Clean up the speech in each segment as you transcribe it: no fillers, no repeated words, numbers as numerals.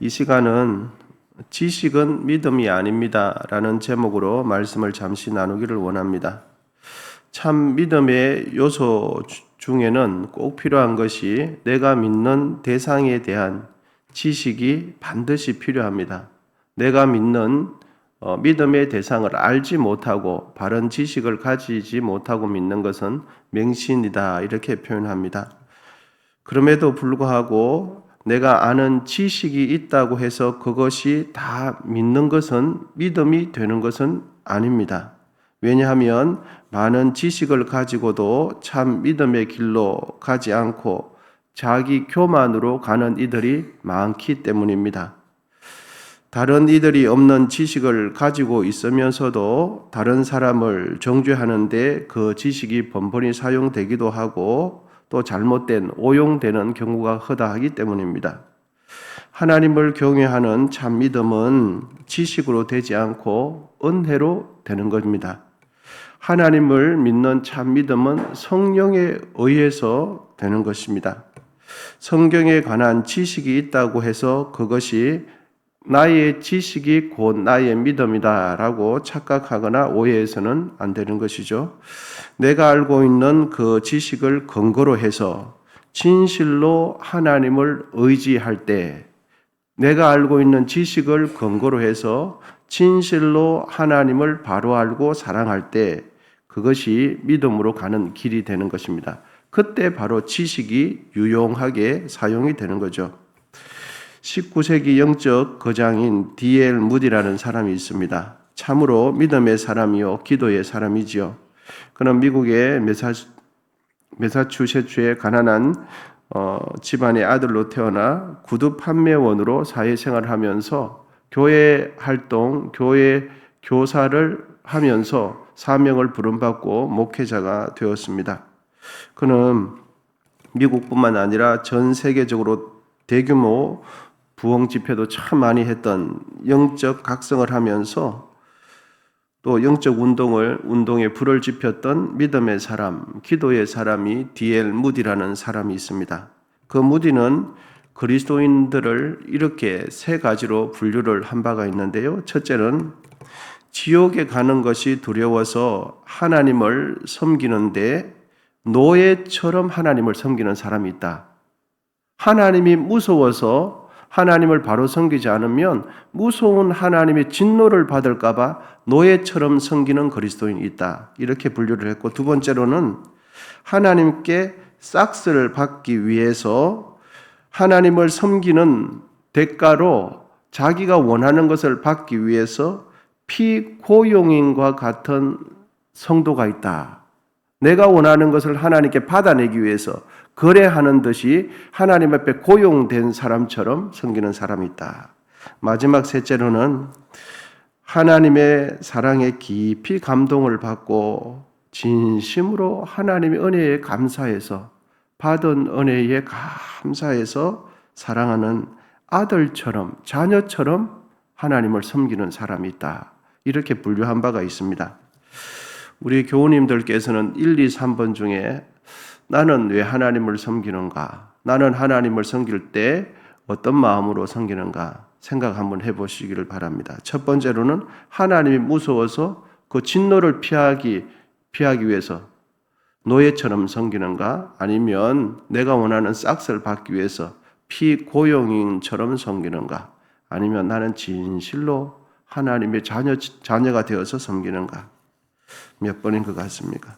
이 시간은 지식은 믿음이 아닙니다 라는 제목으로 말씀을 잠시 나누기를 원합니다. 참 믿음의 요소 중에는 꼭 필요한 것이 내가 믿는 대상에 대한 지식이 반드시 필요합니다. 내가 믿는 믿음의 대상을 알지 못하고 바른 지식을 가지지 못하고 믿는 것은 맹신이다 이렇게 표현합니다. 그럼에도 불구하고 내가 아는 지식이 있다고 해서 그것이 다 믿는 것은 믿음이 되는 것은 아닙니다. 왜냐하면 많은 지식을 가지고도 참 믿음의 길로 가지 않고 자기 교만으로 가는 이들이 많기 때문입니다. 다른 이들이 없는 지식을 가지고 있으면서도 다른 사람을 정죄하는데 그 지식이 번번이 사용되기도 하고 또 잘못된 오용되는 경우가 허다하기 때문입니다. 하나님을 경외하는 참 믿음은 지식으로 되지 않고 은혜로 되는 것입니다. 하나님을 믿는 참 믿음은 성령에 의해서 되는 것입니다. 성경에 관한 지식이 있다고 해서 그것이 나의 지식이 곧 나의 믿음이다라고 착각하거나 오해해서는 안 되는 것이죠. 내가 알고 있는 그 지식을 근거로 해서 진실로 하나님을 의지할 때, 내가 알고 있는 지식을 근거로 해서 진실로 하나님을 바로 알고 사랑할 때 그것이 믿음으로 가는 길이 되는 것입니다. 그때 바로 지식이 유용하게 사용이 되는 거죠. 19세기 영적 거장인 D.L. 무디라는 사람이 있습니다. 참으로 믿음의 사람이요 기도의 사람이지요. 그는 미국의 매사추세츠의 가난한 집안의 아들로 태어나 구두 판매원으로 사회생활을 하면서 교회 활동, 교회 교사를 하면서 사명을 부름받고 목회자가 되었습니다. 그는 미국뿐만 아니라 전 세계적으로 대규모 부흥 집회도 참 많이 했던 영적 각성을 하면서 또 영적 운동에 불을 지폈던 믿음의 사람, 기도의 사람이 D.L. 무디라는 사람이 있습니다. 그 무디는 그리스도인들을 이렇게 세 가지로 분류를 한 바가 있는데요. 첫째는 지옥에 가는 것이 두려워서 하나님을 섬기는데 노예처럼 하나님을 섬기는 사람이 있다. 하나님이 무서워서 하나님을 바로 섬기지 않으면 무서운 하나님의 진노를 받을까 봐 노예처럼 섬기는 그리스도인이 있다. 이렇게 분류를 했고, 두 번째로는 하나님께 싹스를 받기 위해서 하나님을 섬기는 대가로 자기가 원하는 것을 받기 위해서 피고용인과 같은 성도가 있다. 내가 원하는 것을 하나님께 받아내기 위해서 거래하는 듯이 하나님 앞에 고용된 사람처럼 섬기는 사람이 있다. 마지막 셋째로는 하나님의 사랑에 깊이 감동을 받고 진심으로 하나님의 은혜에 감사해서 받은 은혜에 감사해서 사랑하는 아들처럼 자녀처럼 하나님을 섬기는 사람이 있다. 이렇게 분류한 바가 있습니다. 우리 교우님들께서는 1, 2, 3번 중에 나는 왜 하나님을 섬기는가? 나는 하나님을 섬길 때 어떤 마음으로 섬기는가? 생각 한번 해보시기를 바랍니다. 첫 번째로는 하나님이 무서워서 그 진노를 피하기 위해서 노예처럼 섬기는가? 아니면 내가 원하는 싹스를 받기 위해서 피고용인처럼 섬기는가? 아니면 나는 진실로 하나님의 자녀가 되어서 섬기는가? 몇 번인 것 같습니까?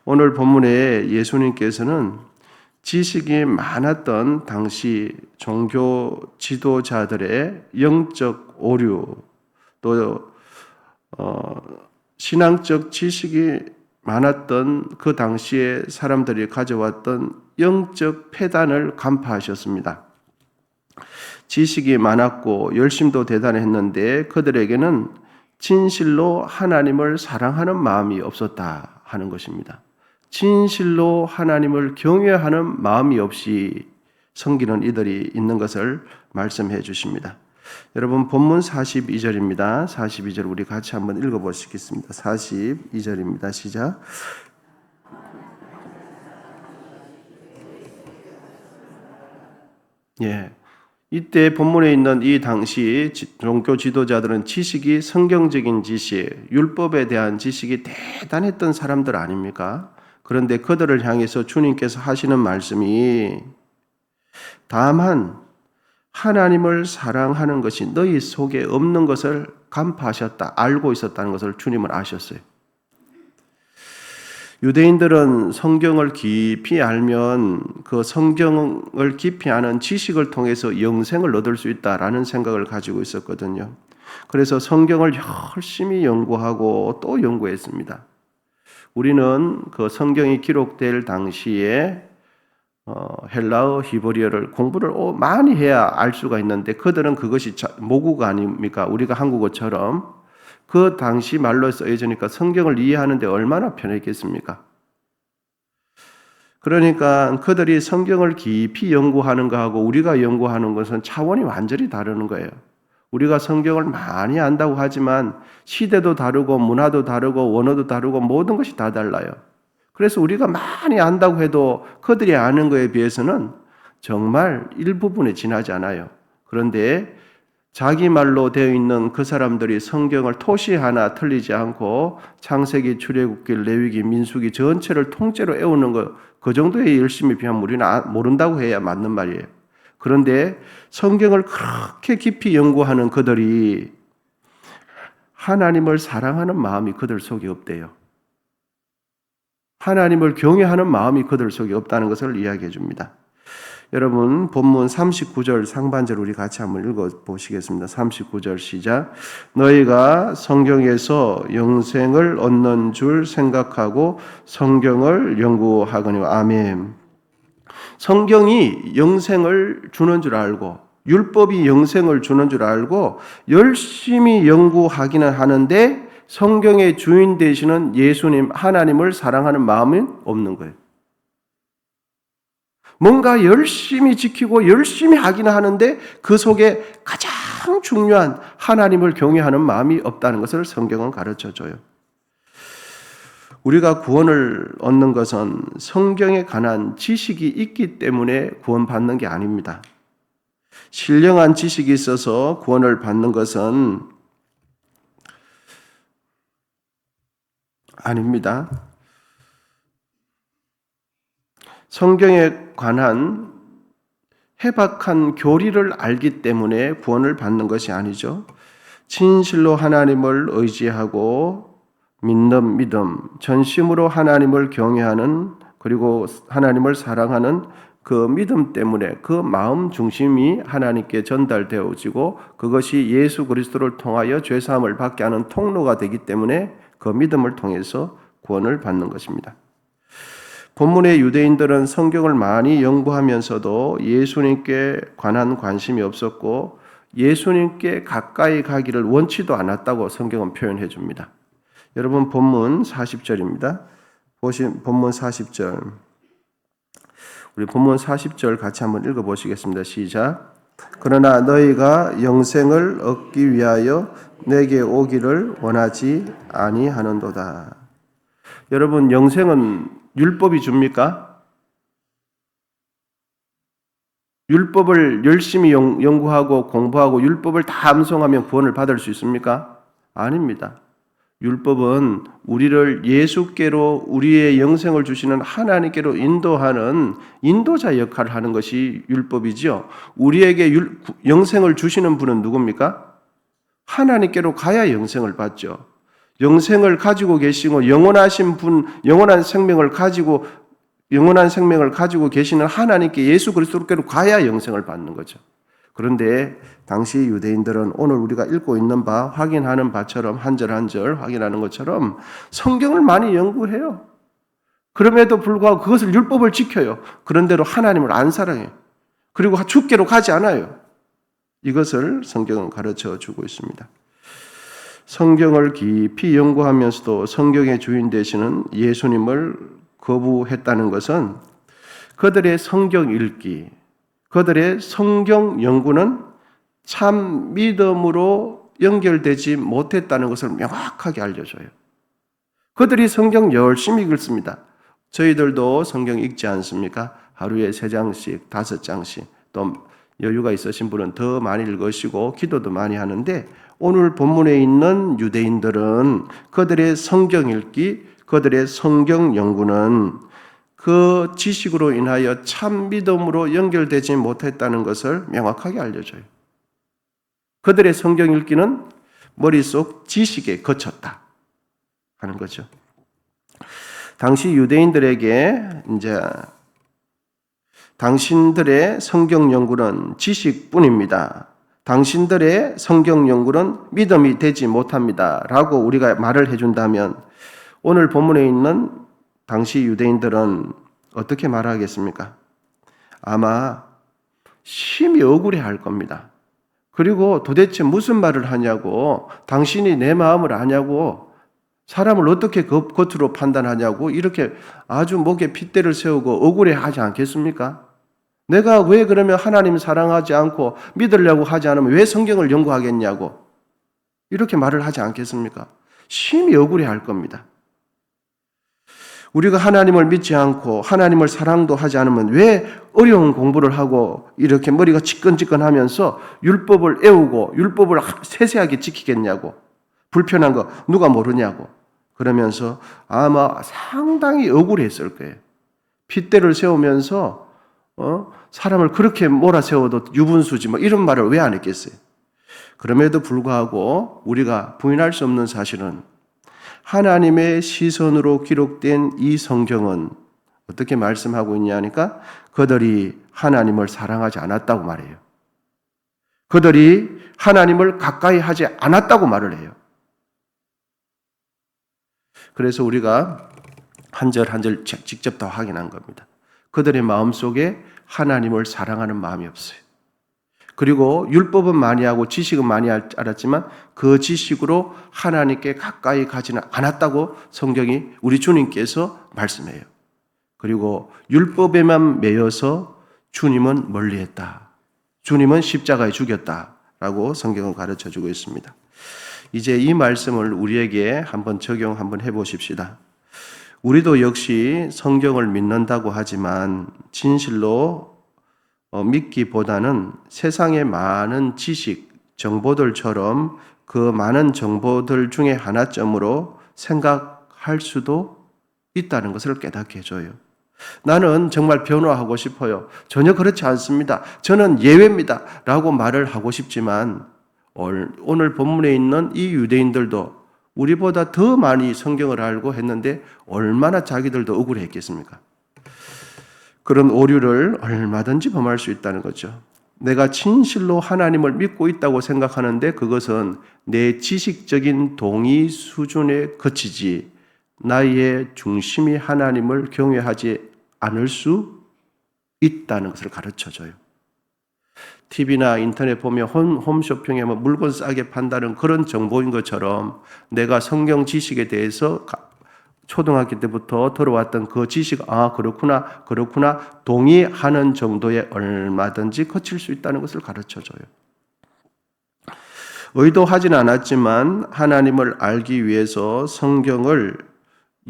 오늘 본문에 예수님께서는 지식이 많았던 당시 종교 지도자들의 영적 오류, 또 신앙적 지식이 많았던 그 당시에 사람들이 가져왔던 영적 폐단을 간파하셨습니다. 지식이 많았고 열심도 대단했는데 그들에게는 진실로 하나님을 사랑하는 마음이 없었다 하는 것입니다. 진실로 하나님을 경외하는 마음이 없이 섬기는 이들이 있는 것을 말씀해 주십니다. 여러분 본문 42절입니다. 42절 우리 같이 한번 읽어보시겠습니다. 42절입니다. 시작. 예, 이때 본문에 있는 이 당시 종교 지도자들은 지식이 성경적인 지식, 율법에 대한 지식이 대단했던 사람들 아닙니까? 그런데 그들을 향해서 주님께서 하시는 말씀이 다만 하나님을 사랑하는 것이 너희 속에 없는 것을 간파하셨다, 알고 있었다는 것을 주님은 아셨어요. 유대인들은 성경을 깊이 알면 그 성경을 깊이 아는 지식을 통해서 영생을 얻을 수 있다라는 생각을 가지고 있었거든요. 그래서 성경을 열심히 연구하고 또 연구했습니다. 우리는 그 성경이 기록될 당시에 헬라어, 히브리어를 공부를 많이 해야 알 수가 있는데 그들은 그것이 모국어 아닙니까? 우리가 한국어처럼 그 당시 말로 쓰여지니까 성경을 이해하는데 얼마나 편했겠습니까? 그러니까 그들이 성경을 깊이 연구하는 것하고 우리가 연구하는 것은 차원이 완전히 다르는 거예요. 우리가 성경을 많이 안다고 하지만 시대도 다르고 문화도 다르고 원어도 다르고 모든 것이 다 달라요. 그래서 우리가 많이 안다고 해도 그들이 아는 것에 비해서는 정말 일부분에 지나지 않아요. 그런데 자기 말로 되어 있는 그 사람들이 성경을 토시 하나 틀리지 않고 창세기, 출애굽기, 레위기, 민수기 전체를 통째로 외우는 것, 그 정도의 열심히 비하면 우리는 모른다고 해야 맞는 말이에요. 그런데 성경을 그렇게 깊이 연구하는 그들이 하나님을 사랑하는 마음이 그들 속에 없대요. 하나님을 경외하는 마음이 그들 속에 없다는 것을 이야기해 줍니다. 여러분 본문 39절 상반절 우리 같이 한번 읽어보시겠습니다. 39절 시작. 너희가 성경에서 영생을 얻는 줄 생각하고 성경을 연구하거니와. 아멘. 성경이 영생을 주는 줄 알고 율법이 영생을 주는 줄 알고 열심히 연구하기는 하는데 성경의 주인 되시는 예수님 하나님을 사랑하는 마음은 없는 거예요. 뭔가 열심히 지키고 열심히 하기는 하는데 그 속에 가장 중요한 하나님을 경외하는 마음이 없다는 것을 성경은 가르쳐줘요. 우리가 구원을 얻는 것은 성경에 관한 지식이 있기 때문에 구원받는 게 아닙니다. 신령한 지식이 있어서 구원을 받는 것은 아닙니다. 성경에 관한 해박한 교리를 알기 때문에 구원을 받는 것이 아니죠. 진실로 하나님을 의지하고 믿는 믿음, 전심으로 하나님을 경외하는 그리고 하나님을 사랑하는 그 믿음 때문에 그 마음 중심이 하나님께 전달되어지고 그것이 예수 그리스도를 통하여 죄사함을 받게 하는 통로가 되기 때문에 그 믿음을 통해서 구원을 받는 것입니다. 본문의 유대인들은 성경을 많이 연구하면서도 예수님께 관한 관심이 없었고 예수님께 가까이 가기를 원치도 않았다고 성경은 표현해 줍니다. 여러분 본문 40절입니다. 본문 40절. 우리 본문 40절 같이 한번 읽어보시겠습니다. 시작. 그러나 너희가 영생을 얻기 위하여 내게 오기를 원하지 아니하는도다. 여러분 영생은 율법이 줍니까? 율법을 열심히 연구하고 공부하고 율법을 다 암송하면 구원을 받을 수 있습니까? 아닙니다. 율법은 우리를 예수께로 우리의 영생을 주시는 하나님께로 인도하는 인도자 역할을 하는 것이 율법이죠. 우리에게 영생을 주시는 분은 누굽니까? 하나님께로 가야 영생을 받죠. 영생을 가지고 계시고 영원하신 분, 영원한 생명을 가지고 계시는 하나님께 예수 그리스도께로 가야 영생을 받는 거죠. 그런데 당시 유대인들은 오늘 우리가 읽고 있는 바, 확인하는 바처럼 한 절 한 절 확인하는 것처럼 성경을 많이 연구해요. 그럼에도 불구하고 그것을 율법을 지켜요. 그런데도 하나님을 안 사랑해요. 그리고 주께로 가지 않아요. 이것을 성경은 가르쳐 주고 있습니다. 성경을 깊이 연구하면서도 성경의 주인 되시는 예수님을 거부했다는 것은 그들의 성경 읽기, 그들의 성경 연구는 참 믿음으로 연결되지 못했다는 것을 명확하게 알려줘요. 그들이 성경 열심히 읽습니다. 저희들도 성경 읽지 않습니까? 하루에 3장씩, 5장씩, 또 여유가 있으신 분은 더 많이 읽으시고 기도도 많이 하는데, 오늘 본문에 있는 유대인들은 그들의 성경 읽기, 그들의 성경 연구는 그 지식으로 인하여 참 믿음으로 연결되지 못했다는 것을 명확하게 알려줘요. 그들의 성경 읽기는 머릿속 지식에 그쳤다 하는 거죠. 당시 유대인들에게 이제 당신들의 성경 연구는 지식뿐입니다. 당신들의 성경 연구는 믿음이 되지 못합니다. 라고 우리가 말을 해준다면, 오늘 본문에 있는 당시 유대인들은 어떻게 말하겠습니까? 아마 심히 억울해 할 겁니다. 그리고 도대체 무슨 말을 하냐고, 당신이 내 마음을 아냐고, 사람을 어떻게 겉으로 판단하냐고, 이렇게 아주 목에 핏대를 세우고 억울해 하지 않겠습니까? 내가 왜 그러면 하나님 사랑하지 않고 믿으려고 하지 않으면 왜 성경을 연구하겠냐고, 이렇게 말을 하지 않겠습니까? 심히 억울해 할 겁니다. 우리가 하나님을 믿지 않고 하나님을 사랑도 하지 않으면 왜 어려운 공부를 하고 이렇게 머리가 지끈지끈하면서 율법을 애우고 율법을 세세하게 지키겠냐고, 불편한 거 누가 모르냐고 그러면서 아마 상당히 억울했을 거예요. 핏대를 세우면서 사람을 그렇게 몰아세워도 유분수지 뭐 이런 말을 왜 안 했겠어요? 그럼에도 불구하고 우리가 부인할 수 없는 사실은 하나님의 시선으로 기록된 이 성경은 어떻게 말씀하고 있냐니까, 그들이 하나님을 사랑하지 않았다고 말해요. 그들이 하나님을 가까이 하지 않았다고 말을 해요. 그래서 우리가 한 절 한 절 직접 더 확인한 겁니다. 그들의 마음속에 하나님을 사랑하는 마음이 없어요. 그리고 율법은 많이 하고 지식은 많이 알았지만 그 지식으로 하나님께 가까이 가지는 않았다고 성경이, 우리 주님께서 말씀해요. 그리고 율법에만 매여서 주님은 멀리했다. 주님은 십자가에 죽였다라고 성경은 가르쳐주고 있습니다. 이제 이 말씀을 우리에게 한번 적용 한번 해보십시다. 우리도 역시 성경을 믿는다고 하지만 진실로 믿기보다는 세상의 많은 지식, 정보들처럼 그 많은 정보들 중에 하나쯤으로 생각할 수도 있다는 것을 깨닫게 해줘요. 나는 정말 변화하고 싶어요. 전혀 그렇지 않습니다. 저는 예외입니다. 라고 말을 하고 싶지만 오늘 본문에 있는 이 유대인들도 우리보다 더 많이 성경을 알고 했는데 얼마나 자기들도 억울했겠습니까? 그런 오류를 얼마든지 범할 수 있다는 거죠. 내가 진실로 하나님을 믿고 있다고 생각하는데 그것은 내 지식적인 동의 수준에 그치지 나의 중심이 하나님을 경외하지 않을 수 있다는 것을 가르쳐줘요. TV나 인터넷 보면 홈쇼핑에 물건 싸게 판다는 그런 정보인 것처럼 내가 성경 지식에 대해서 초등학교 때부터 들어왔던 그 지식, 그렇구나 동의하는 정도에 얼마든지 그칠 수 있다는 것을 가르쳐줘요. 의도하지는 않았지만 하나님을 알기 위해서 성경을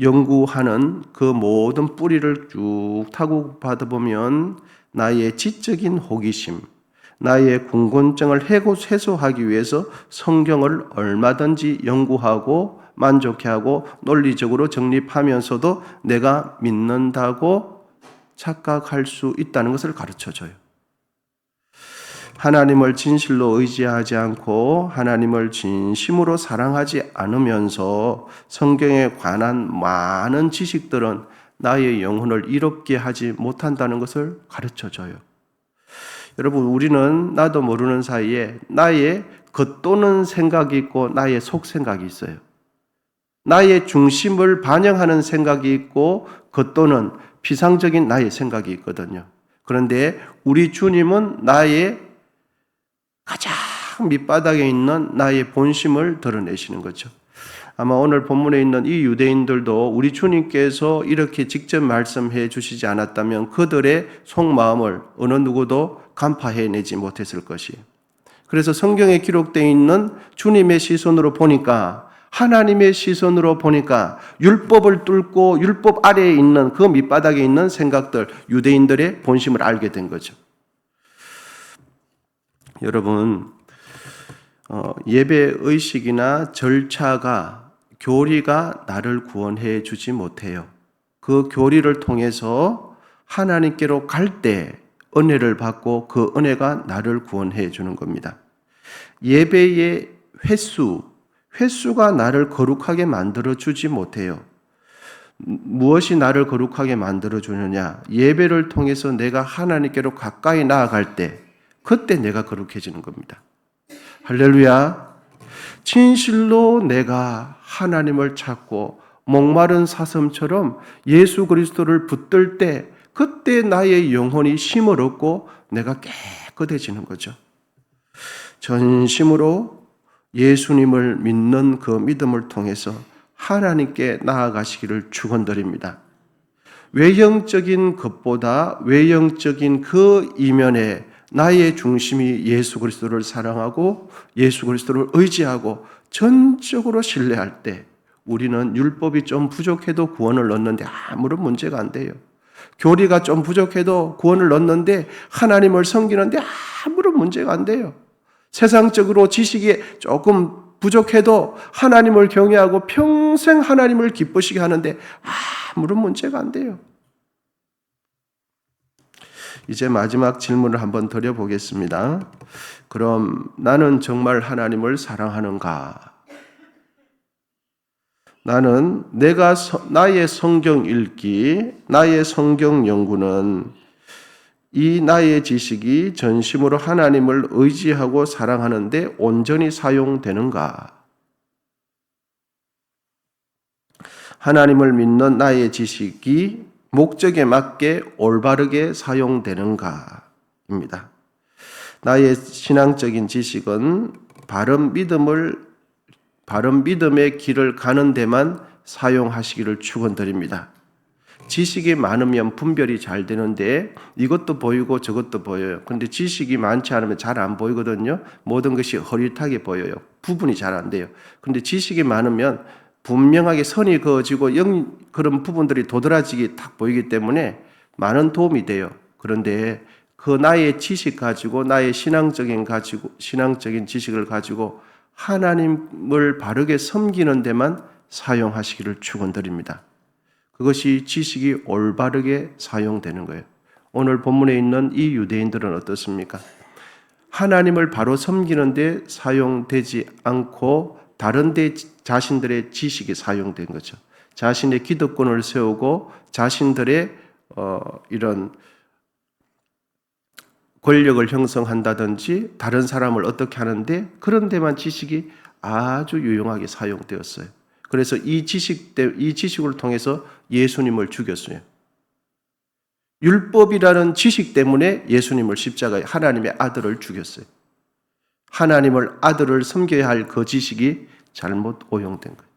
연구하는 그 모든 뿌리를 쭉 타고 받아보면 나의 지적인 호기심, 나의 궁금증을 해소하기 위해서 성경을 얼마든지 연구하고 만족해하고 논리적으로 정립하면서도 내가 믿는다고 착각할 수 있다는 것을 가르쳐줘요. 하나님을 진실로 의지하지 않고 하나님을 진심으로 사랑하지 않으면서 성경에 관한 많은 지식들은 나의 영혼을 이롭게 하지 못한다는 것을 가르쳐줘요. 여러분, 우리는 나도 모르는 사이에 나의 겉도는 생각이 있고 나의 속생각이 있어요. 나의 중심을 반영하는 생각이 있고 겉도는 피상적인 나의 생각이 있거든요. 그런데 우리 주님은 나의 가장 밑바닥에 있는 나의 본심을 드러내시는 거죠. 아마 오늘 본문에 있는 이 유대인들도 우리 주님께서 이렇게 직접 말씀해 주시지 않았다면 그들의 속마음을 어느 누구도 간파해내지 못했을 것이에요. 그래서 성경에 기록되어 있는 주님의 시선으로 보니까, 하나님의 시선으로 보니까 율법을 뚫고 율법 아래에 있는 그 밑바닥에 있는 생각들, 유대인들의 본심을 알게 된 거죠. 여러분, 예배 의식이나 절차가 교리가 나를 구원해 주지 못해요. 그 교리를 통해서 하나님께로 갈 때 은혜를 받고 그 은혜가 나를 구원해 주는 겁니다. 예배의 횟수가 나를 거룩하게 만들어 주지 못해요. 무엇이 나를 거룩하게 만들어 주느냐? 예배를 통해서 내가 하나님께로 가까이 나아갈 때 그때 내가 거룩해지는 겁니다. 할렐루야. 진실로 내가 하나님을 찾고 목마른 사슴처럼 예수 그리스도를 붙들 때 그때 나의 영혼이 쉼을 얻고 내가 깨끗해지는 거죠. 전심으로 예수님을 믿는 그 믿음을 통해서 하나님께 나아가시기를 축원드립니다. 외형적인 것보다 외형적인 그 이면에 나의 중심이 예수 그리스도를 사랑하고 예수 그리스도를 의지하고 전적으로 신뢰할 때 우리는 율법이 좀 부족해도 구원을 얻는데 아무런 문제가 안 돼요. 교리가 좀 부족해도 구원을 얻는데 하나님을 섬기는데 아무런 문제가 안 돼요. 세상적으로 지식이 조금 부족해도 하나님을 경외하고 평생 하나님을 기쁘시게 하는데 아무런 문제가 안 돼요. 이제 마지막 질문을 한번 드려보겠습니다. 그럼 나는 정말 하나님을 사랑하는가? 나는 나의 성경 읽기, 나의 성경 연구는 이 나의 지식이 전심으로 하나님을 의지하고 사랑하는데 온전히 사용되는가? 하나님을 믿는 나의 지식이 목적에 맞게 올바르게 사용되는가입니다. 나의 신앙적인 지식은 바른 믿음의 길을 가는 데만 사용하시기를 축원드립니다. 지식이 많으면 분별이 잘 되는데 이것도 보이고 저것도 보여요. 그런데 지식이 많지 않으면 잘 안 보이거든요. 모든 것이 흐릿하게 보여요. 구분이 잘 안 돼요. 그런데 지식이 많으면 분명하게 선이 그어지고 그런 부분들이 도드라지게 딱 보이기 때문에 많은 도움이 돼요. 그런데 그 나의 지식 가지고 나의 신앙적인 지식을 가지고 하나님을 바르게 섬기는 데만 사용하시기를 축원드립니다. 그것이 지식이 올바르게 사용되는 거예요. 오늘 본문에 있는 이 유대인들은 어떻습니까? 하나님을 바로 섬기는 데 사용되지 않고 다른 데 자신들의 지식이 사용된 거죠. 자신의 기득권을 세우고 자신들의 이런 권력을 형성한다든지 다른 사람을 어떻게 하는데 그런 데만 지식이 아주 유용하게 사용되었어요. 그래서 이 지식을 통해서 예수님을 죽였어요. 율법이라는 지식 때문에 예수님을 십자가에 하나님의 아들을 죽였어요. 하나님을 아들을 섬겨야 할 그 지식이 잘못 오용된 거예요.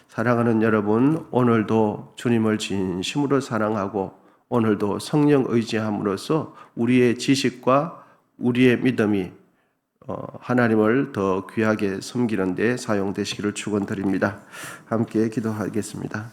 사랑하는 여러분, 오늘도 주님을 진심으로 사랑하고 오늘도 성령 의지함으로써 우리의 지식과 우리의 믿음이 하나님을 더 귀하게 섬기는 데 사용되시기를 축원드립니다. 함께 기도하겠습니다.